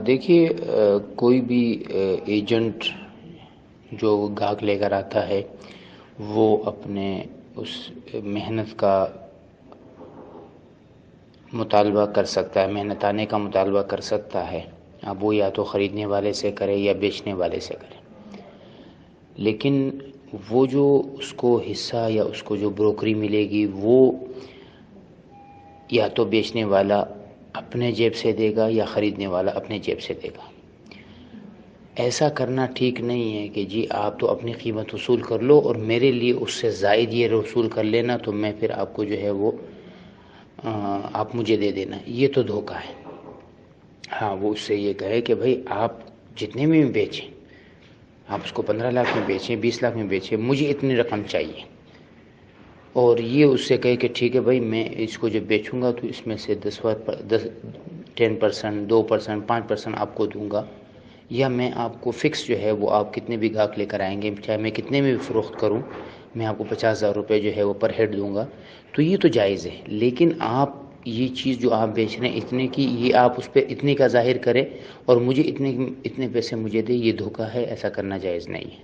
دیکھیے، کوئی بھی ایجنٹ جو گاہک لے کر آتا ہے وہ اپنے اس محنت کا مطالبہ کر سکتا ہے، محنتانے کا مطالبہ کر سکتا ہے. اب وہ یا تو خریدنے والے سے کرے یا بیچنے والے سے کرے، لیکن وہ جو اس کو حصہ یا اس کو جو بروکری ملے گی وہ یا تو بیچنے والا اپنے جیب سے دے گا یا خریدنے والا اپنے جیب سے دے گا. ایسا کرنا ٹھیک نہیں ہے کہ جی آپ تو اپنی قیمت وصول کر لو اور میرے لیے اس سے زائد یہ وصول کر لینا، تو میں پھر آپ کو جو ہے وہ آپ مجھے دے دینا. یہ تو دھوکہ ہے. ہاں، وہ اس سے یہ کہے کہ بھائی آپ جتنے میں بیچیں، آپ اس کو 15 لاکھ میں بیچیں، 20 لاکھ میں بیچیں، مجھے اتنی رقم چاہیے. اور یہ اس سے کہے کہ ٹھیک ہے بھائی، میں اس کو جب بیچوں گا تو اس میں سے 10%، 2%، 5% آپ کو دوں گا، یا میں آپ کو فکس جو ہے وہ آپ کتنے بھی گاہک لے کر آئیں گے، چاہے میں کتنے میں بھی فروخت کروں، میں آپ کو 50,000 روپے جو ہے وہ پر ہیڈ دوں گا. تو یہ تو جائز ہے. لیکن آپ یہ چیز جو آپ بیچ رہے ہیں اتنے کی، یہ آپ اس پہ اتنے کا ظاہر کریں اور مجھے اتنے پیسے مجھے دے، یہ دھوکہ ہے. ایسا کرنا جائز نہیں ہے.